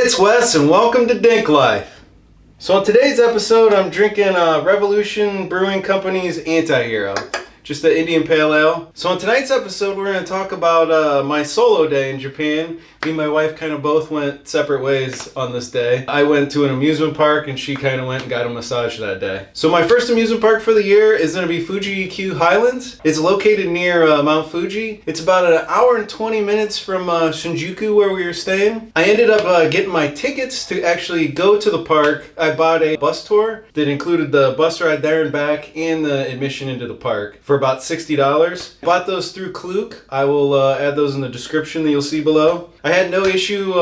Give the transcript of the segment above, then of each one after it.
it's Wes and welcome to DinkLife. So on today's episode, I'm drinking Revolution Brewing Company's Anti-Hero, just the Indian Pale Ale. So on tonight's episode, we're going to talk about my solo day in Japan. Me and my wife kind of both went separate ways on this day. I went to an amusement park and she kind of went and got a massage that day. So my first amusement park for the year is going to be Fuji-Q Highlands. It's located near Mount Fuji. It's about an hour and 20 minutes from Shinjuku where we were staying. I ended up getting my tickets to actually go to the park. I bought a bus tour that included the bus ride there and back and the admission into the park for about $60. Bought those through Klook. I will add those in the description that you'll see below. I had no issue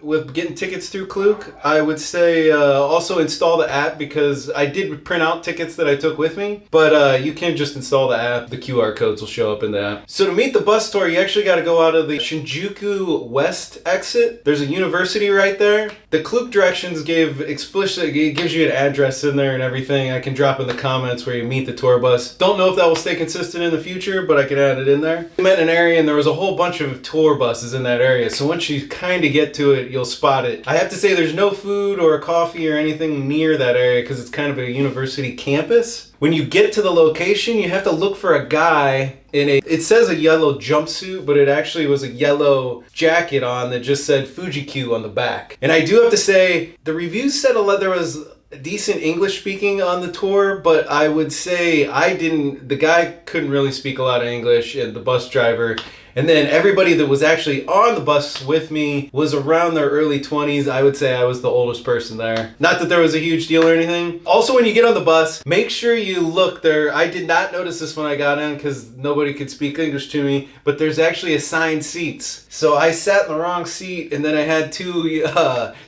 with getting tickets through Klook. I would say also install the app because I did print out tickets that I took with me, but you can just install the app. The QR codes will show up in the app. So to meet the bus tour, you actually got to go out of the Shinjuku West Exit. There's a university right there. The Klook directions give explicit, it gives you an address in there and everything. I can drop in the comments where you meet the tour bus. Don't know if that will stay consistent in the future, but I can add it in there. We met in an area and there was a whole bunch of tour buses in that area. So once you kind of get to it, you'll spot it. I have to say there's no food or coffee or anything near that area because it's kind of a university campus. When you get to the location, you have to look for a guy in it says a yellow jumpsuit, but it actually was a yellow jacket on that just said FujiQ on the back. And I do have to say, the reviews said there was decent English speaking on the tour, but I would say the guy couldn't really speak a lot of English, and the bus driver. And then everybody that was actually on the bus with me was around their early 20s. I would say I was the oldest person there. Not that there was a huge deal or anything. Also, when you get on the bus, make sure you look there. I did not notice this when I got in because nobody could speak English to me, but there's actually assigned seats. So I sat in the wrong seat, and then I had two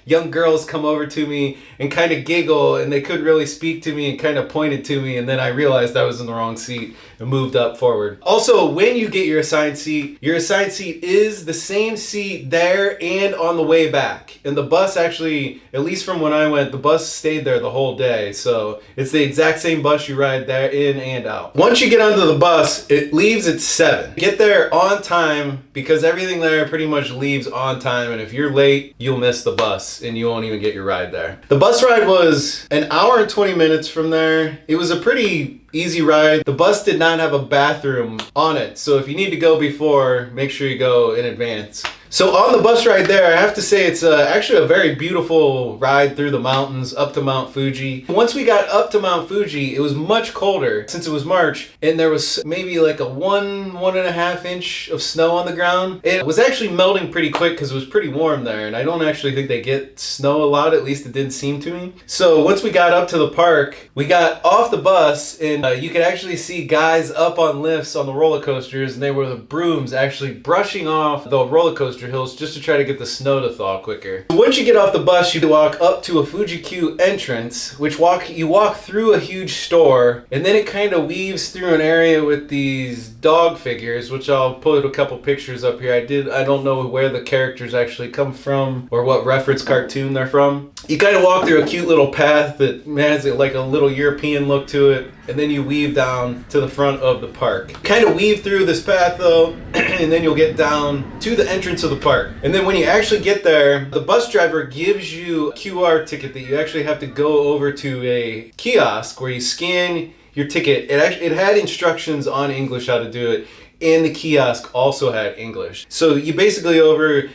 young girls come over to me and kind of giggle, and they couldn't really speak to me and kind of pointed to me, and then I realized I was in the wrong seat and moved up forward. Also, when you get your assigned seat is the same seat there and on the way back. And the bus actually, at least from when I went, the bus stayed there the whole day. So it's the exact same bus you ride there in and out. Once you get onto the bus, it leaves at 7. Get there on time because everything there pretty much leaves on time. And if you're late, you'll miss the bus and you won't even get your ride there. The bus ride was an hour and 20 minutes from there. It was a pretty easy ride. The bus did not have a bathroom on it, so if you need to go before, make sure you go in advance. So on the bus ride there, I have to say it's actually a very beautiful ride through the mountains up to Mount Fuji. Once we got up to Mount Fuji, it was much colder since it was March, and there was maybe like a 1.5 inch of snow on the ground. It was actually melting pretty quick because it was pretty warm there, and I don't actually think they get snow a lot, at least it didn't seem to me. So once we got up to the park, we got off the bus, and you could actually see guys up on lifts on the roller coasters, and they were the brooms actually brushing off the roller coaster hills just to try to get the snow to thaw quicker. Once you get off the bus, you walk up to a Fuji Q entrance, which you walk through a huge store, and then it kind of weaves through an area with these dog figures, which I'll put a couple pictures up here. I don't know where the characters actually come from or what reference cartoon they're from. You kind of walk through a cute little path that has like a little European look to it, and then you weave down to the front of the park. Kind of weave through this path though, and then you'll get down to the entrance of the park. And then when you actually get there, the bus driver gives you a QR ticket that you actually have to go over to a kiosk where you scan your ticket. It had instructions on English how to do it, and the kiosk also had English. So you basically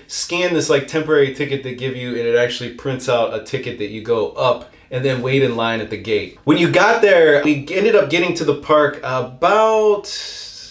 scan this like temporary ticket they give you, and it actually prints out a ticket that you go up and then wait in line at the gate. When you got there, we ended up getting to the park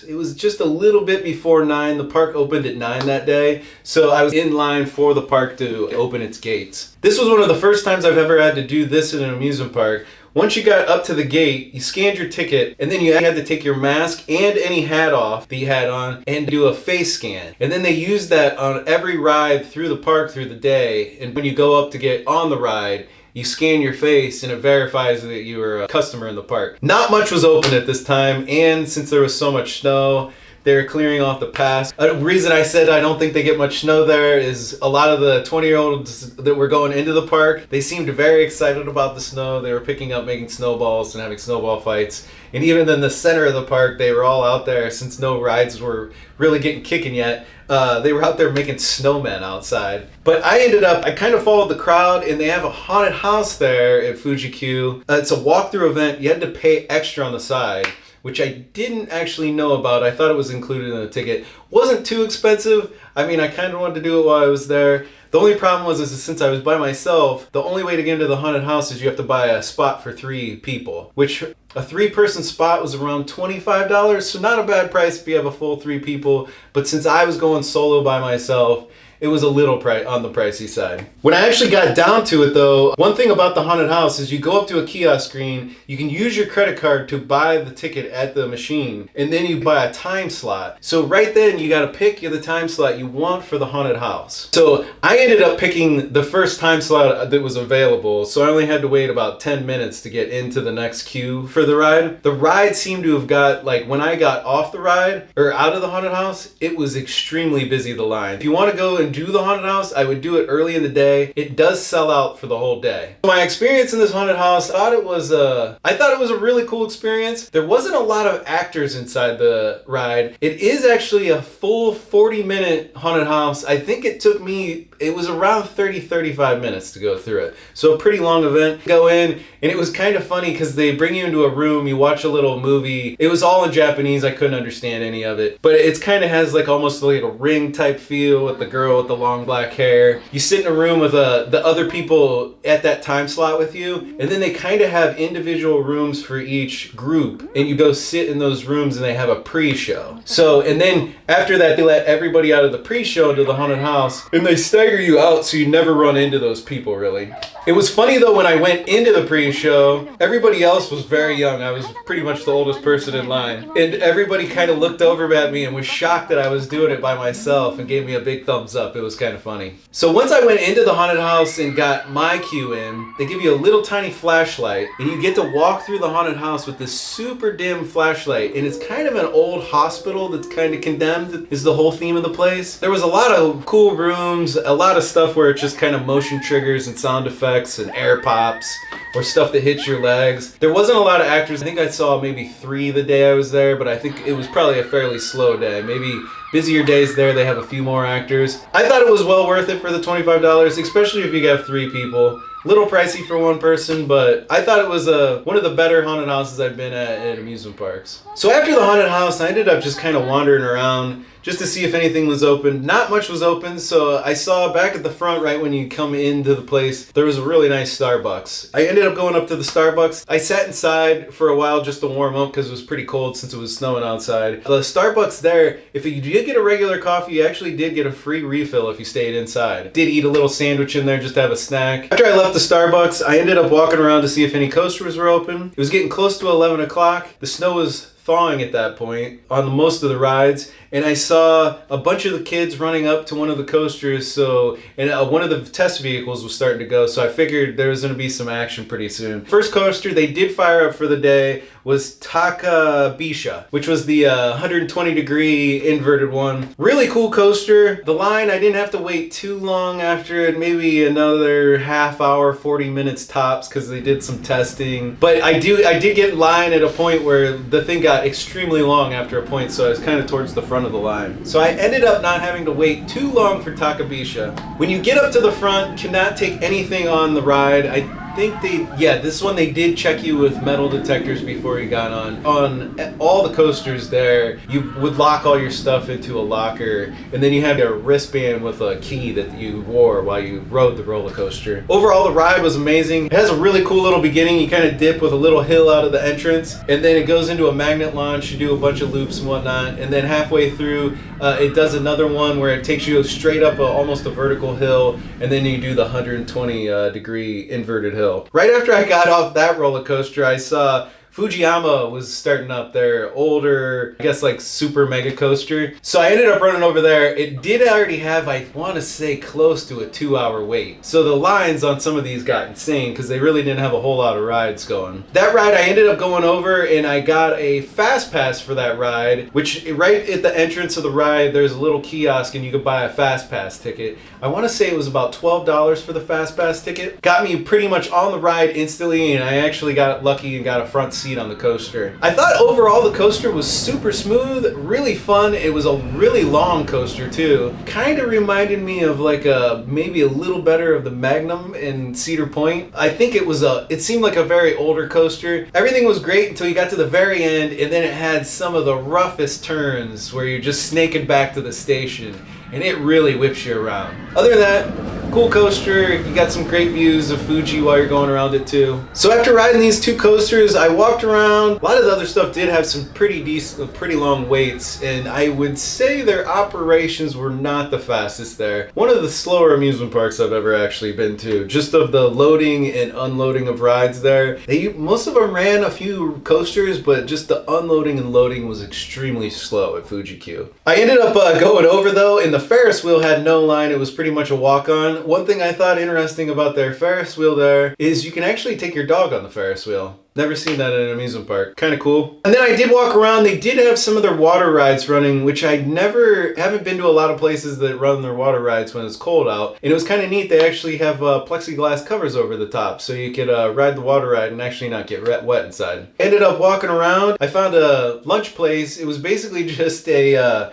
it was just a little bit before 9. The park opened at 9 that day, so I was in line for the park to open its gates. This was one of the first times I've ever had to do this in an amusement park. Once you got up to the gate, you scanned your ticket, and then you had to take your mask and any hat off that you had on and do a face scan. And then they used that on every ride through the park through the day, and when you go up to get on the ride, you scan your face and it verifies that you were a customer in the park. Not much was open at this time, and since there was so much snow, they were clearing off the pass. A reason I said I don't think they get much snow there is a lot of the 20-year-olds that were going into the park, they seemed very excited about the snow. They were picking up, making snowballs and having snowball fights. And even in the center of the park, they were all out there since no rides were really getting kicking yet. They were out there making snowmen outside. But I kind of followed the crowd, and they have a haunted house there at Fuji-Q. It's a walkthrough event. You had to pay extra on the side, which I didn't actually know about. I thought it was included in the ticket. Wasn't too expensive. I mean, I kind of wanted to do it while I was there. The only problem was is since I was by myself, the only way to get into the haunted house is you have to buy a spot for 3 people, which a 3-person spot was around $25, so not a bad price if you have a full 3 people. But since I was going solo by myself, it was a little on the pricey side. When I actually got down to it though, one thing about the haunted house is you go up to a kiosk screen, you can use your credit card to buy the ticket at the machine, and then you buy a time slot. So right then you gotta pick the time slot you want for the haunted house. So I ended up picking the first time slot that was available, so I only had to wait about 10 minutes to get into the next queue for the ride. The ride seemed to have got, like when I got off the ride, or out of the haunted house, it was extremely busy, the line. If you wanna go and do the haunted house, I would do it early in the day. It does sell out for the whole day. My experience in this haunted house, I thought it was a really cool experience. There wasn't a lot of actors inside the ride. It is actually a full 40-minute haunted house. I think it took me, it was around 35 minutes to go through it. So a pretty long event. Go in, and it was kind of funny because they bring you into a room, you watch a little movie. It was all in Japanese. I couldn't understand any of it, but it's kind of has like almost like a Ring type feel with the girl with the long black hair. You sit in a room with the other people at that time slot with you, and then they kind of have individual rooms for each group, and you go sit in those rooms and they have a pre-show. So, and then after that they let everybody out of the pre-show into the haunted house, and they stagger you out so you never run into those people really. It was funny though, when I went into the pre-show, everybody else was very young. I was pretty much the oldest person in line, and everybody kind of looked over at me and was shocked that I was doing it by myself and gave me a big thumbs up. It was kind of funny. So once I went into the haunted house and got my queue in, they give you a little tiny flashlight, and you get to walk through the haunted house with this super dim flashlight, and it's kind of an old hospital that's kind of condemned, is the whole theme of the place. There was a lot of cool rooms, a lot of stuff where it's just kind of motion triggers and sound effects and air pops or stuff that hits your legs. There wasn't a lot of actors. I think I saw maybe 3 the day I was there, but I think it was probably a fairly slow day. Maybe busier days there, they have a few more actors. I thought it was well worth it for the $25, especially if you have 3 people. Little pricey for 1 person, but I thought it was one of the better haunted houses I've been at amusement parks. So after the haunted house, I ended up just kind of wandering around just to see if anything was open. Not much was open, so I saw back at the front, right when you come into the place, there was a really nice Starbucks. I ended up going up to the Starbucks. I sat inside for a while just to warm up because it was pretty cold since it was snowing outside. The Starbucks there, if you did get a regular coffee, you actually did get a free refill if you stayed inside. Did eat a little sandwich in there just to have a snack. After I left the Starbucks, I ended up walking around to see if any coasters were open. It was getting close to 11 o'clock. The snow was thawing at that point on most of the rides, and I saw a bunch of the kids running up to one of the coasters, and one of the test vehicles was starting to go, so I figured there was going to be some action pretty soon. First coaster they did fire up for the day was Takabisha, which was the 120 degree inverted one. Really cool coaster. The line, I didn't have to wait too long after it, maybe another half hour, 40 minutes tops, because they did some testing. But I did get in line at a point where the thing got extremely long after a point, so I was kind of towards the front of the line. So I ended up not having to wait too long for Takabisha. When you get up to the front, cannot take anything on the ride. I think this one they did check you with metal detectors before you got on. On all the coasters there, you would lock all your stuff into a locker, and then you had a wristband with a key that you wore while you rode the roller coaster. Overall, the ride was amazing. It has a really cool little beginning. You kind of dip with a little hill out of the entrance, and then it goes into a magnet launch. You do a bunch of loops and whatnot, and then halfway through, it does another one where it takes you straight up almost a vertical hill, and then you do the 120 degree inverted hill. Right after I got off that roller coaster, I saw Fujiyama was starting up their older, I guess like super mega coaster. So I ended up running over there. It did already have, I want to say, close to a 2-hour wait. So the lines on some of these got insane because they really didn't have a whole lot of rides going. That ride I ended up going over, and I got a fast pass for that ride, which right at the entrance of the ride, there's a little kiosk and you could buy a fast pass ticket. I want to say it was about $12 for the fast pass ticket. Got me pretty much on the ride instantly, and I actually got lucky and got a front seat on the coaster. I thought overall the coaster was super smooth, really fun. It was a really long coaster too. Kind of reminded me of like maybe a little better of the Magnum in Cedar Point. I think it seemed like a very older coaster. Everything was great until you got to the very end, and then it had some of the roughest turns where you're just snaking back to the station, and it really whips you around. Other than that, cool coaster. You got some great views of Fuji while you're going around it too. So after riding these two coasters, I walked around. A lot of the other stuff did have some pretty long waits, and I would say their operations were not the fastest there. One of the slower amusement parks I've ever actually been to. Just of the loading and unloading of rides there. Most of them ran a few coasters, but just the unloading and loading was extremely slow at Fuji-Q. I ended up going over though, and the Ferris wheel had no line. It was pretty much a walk-on. One thing I thought interesting about their Ferris wheel there is you can actually take your dog on the Ferris wheel. Never seen that at an amusement park. Kind of cool. And then I did walk around. They did have some of their water rides running, which I haven't been to a lot of places that run their water rides when it's cold out. And it was kind of neat. They actually have plexiglass covers over the top, so you could ride the water ride and actually not get wet inside. Ended up walking around. I found a lunch place. It was basically just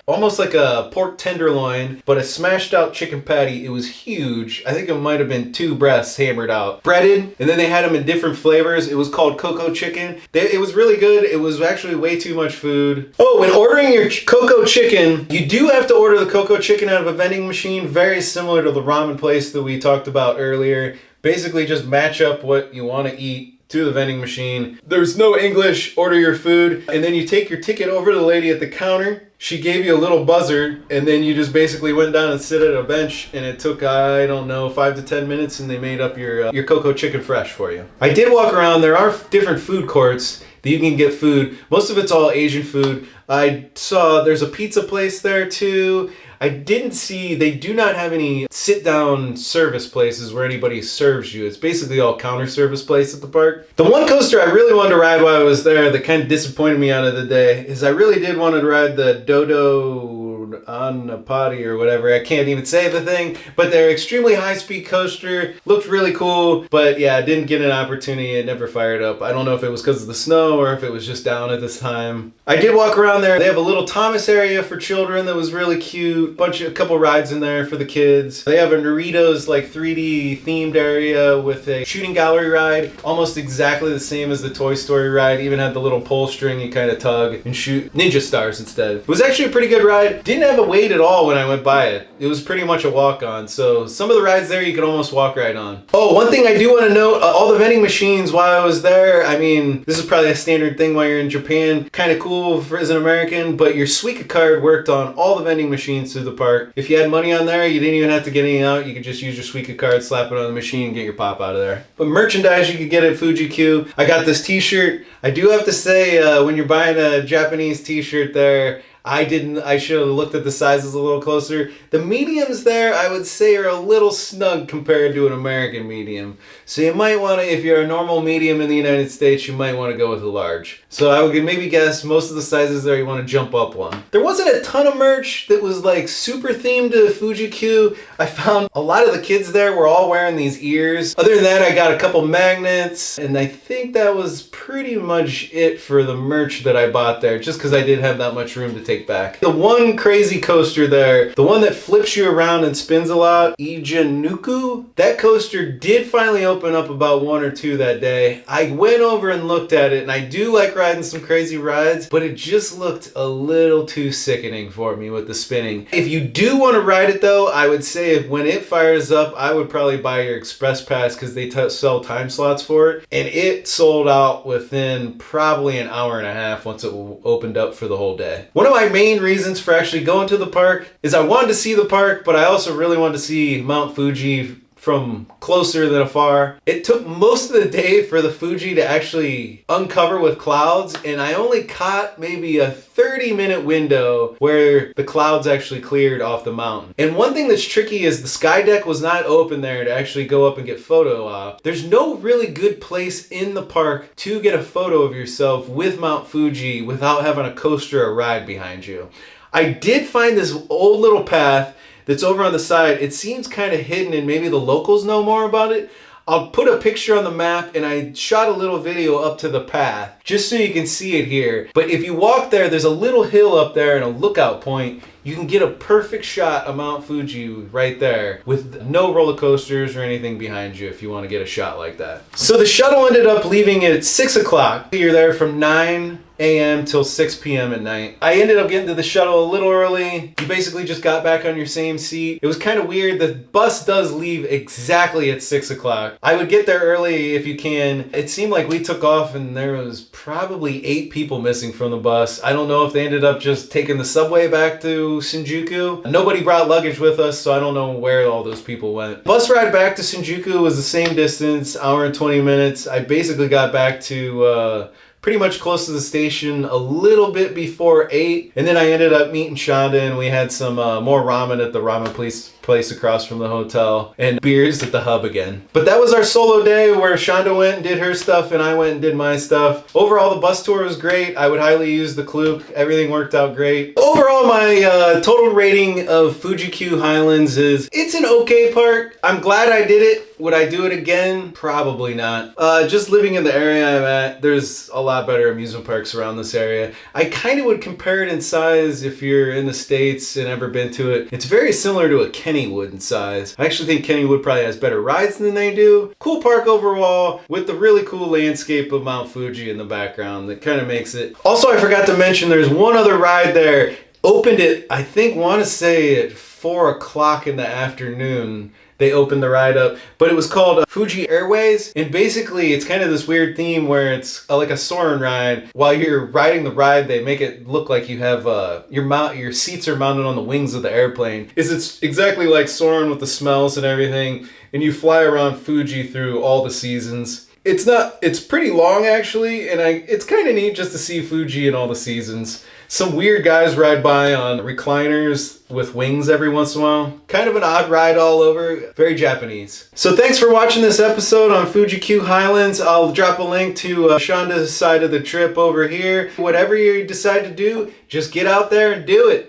almost like a pork tenderloin, but a smashed out chicken patty. It was huge. I think it might have been 2 breasts hammered out. Breaded, and then they had them in different flavors. It was called Coco chicken. It was really good. It was actually way too much food. Oh, when ordering your Coco chicken, you do have to order the Coco chicken out of a vending machine, very similar to the ramen place that we talked about earlier. Basically just match up what you want to eat to the vending machine. There's no English, order your food, and then you take your ticket over to the lady at the counter. She gave you a little buzzer, and then you just basically went down and sit at a bench, and it took, I don't know, 5 to 10 minutes, and they made up your Coco chicken fresh for you. I did walk around. There are different food courts that you can get food. Most of it's all Asian food. I saw there's a pizza place there too. They do not have any sit-down service places where anybody serves you. It's basically all counter service place at the park. The one coaster I really wanted to ride while I was there that kind of disappointed me out of the day is I really did want to ride the Do-Dodonpa or whatever. I can't even say the thing, but they're extremely high-speed coaster. Looked really cool, but yeah, I didn't get an opportunity. It never fired up. I don't know if it was because of the snow or if it was just down at this time. I did walk around there. They have a little Thomas area for children that was really cute. A couple rides in there for the kids. They have a Naruto's like 3D themed area with a shooting gallery ride, almost exactly the same as the Toy Story ride. Even had the little pull string you kind of tug and shoot ninja stars instead. It was actually a pretty good ride. Didn't have a wait at all when I went by it. It was pretty much a walk-on. So some of the rides there you could almost walk right on. Oh, one thing I do want to note, all the vending machines while I was there, I mean, this is probably a standard thing while you're in Japan. Kind of cool as an American, but your Suica card worked on all the vending machines through the park. If you had money on there, you didn't even have to get any out. You could just use your Suica card, slap it on the machine, and get your pop out of there. But merchandise you could get at Fuji-Q. I got this t-shirt. I do have to say, when you're buying a Japanese t-shirt there, I should have looked at the sizes a little closer. The mediums there, I would say, are a little snug compared to an American medium. So you might want to, if you're a normal medium in the United States, you might want to go with a large. So I would maybe guess most of the sizes there, you want to jump up one. There wasn't a ton of merch that was like super themed to Fuji-Q. I found a lot of the kids there were all wearing these ears. Other than that, I got a couple magnets, and I think that was pretty much it for the merch that I bought there, just because I didn't have that much room to take back. The one crazy coaster there, the one that flips you around and spins a lot, Eejanaika, that coaster did finally open up about 1 or 2 that day. I went over and looked at it, and I do like riding some crazy rides, but it just looked a little too sickening for me with the spinning. If you do want to ride it though, I would say when it fires up, I would probably buy your express pass because they sell time slots for it, and it sold out within probably an hour and a half once it opened up for the whole day. One of my main reasons for actually going to the park is I wanted to see the park, but I also really wanted to see Mount Fuji from closer than afar. It took most of the day for the Fuji to actually uncover with clouds, and I only caught maybe a 30-minute window where the clouds actually cleared off the mountain. And one thing that's tricky is the sky deck was not open there to actually go up and get photo op. There's no really good place in the park to get a photo of yourself with Mount Fuji without having a coaster or ride behind you. I did find this old little path that's over on the side. It seems kind of hidden and maybe the locals know more about it. I'll put a picture on the map, and I shot a little video up to the path just so you can see it here. But if you walk there, there's a little hill up there and a lookout point. You can get a perfect shot of Mount Fuji right there with no roller coasters or anything behind you if you want to get a shot like that. So the shuttle ended up leaving at 6 o'clock. You're there from 9 a.m. till 6 p.m. at night. I ended up getting to the shuttle a little early. You basically just got back on your same seat. It was kind of weird. The bus does leave exactly at 6 o'clock. I would get there early if you can. It seemed like we took off and there was probably 8 people missing from the bus. I don't know if they ended up just taking the subway back to Shinjuku. Nobody brought luggage with us, so I don't know where all those people went. Bus ride back to Shinjuku was the same distance, hour and 20 minutes. I basically got back to pretty much close to the station a little bit before 8, and then I ended up meeting Chanda, and we had some more ramen at the ramen place across from the hotel, and beers at the hub again. But that was our solo day where Chanda went and did her stuff and I went and did my stuff. Overall, the bus tour was great. I would highly use the Klook. Everything worked out great. Overall, my total rating of Fuji Q Highlands is, it's an okay park. I'm glad I did it. Would I do it again? Probably not. Just living in the area I'm at, there's a lot better amusement parks around this area. I kind of would compare it in size if you're in the States and ever been to it. It's very similar to a Kennywood in size. I actually think Kennywood probably has better rides than they do. Cool park overall with the really cool landscape of Mount Fuji in the background that kind of makes it. Also, I forgot to mention there's one other ride there. Opened it, I think, want to say at 4 o'clock in the afternoon. They opened the ride up, but it was called Fuji Airways, and basically it's kind of this weird theme where it's like a soaring ride. While you're riding the ride, they make it look like you have your seats are mounted on the wings of the airplane. It's exactly like soaring with the smells and everything, and you fly around Fuji through all the seasons. It's pretty long actually, and it's kind of neat just to see Fuji in all the seasons. Some weird guys ride by on recliners with wings every once in a while. Kind of an odd ride all over. Very Japanese. So thanks for watching this episode on Fuji Q Highlands. I'll drop a link to Shanda's side of the trip over here. Whatever you decide to do, just get out there and do it.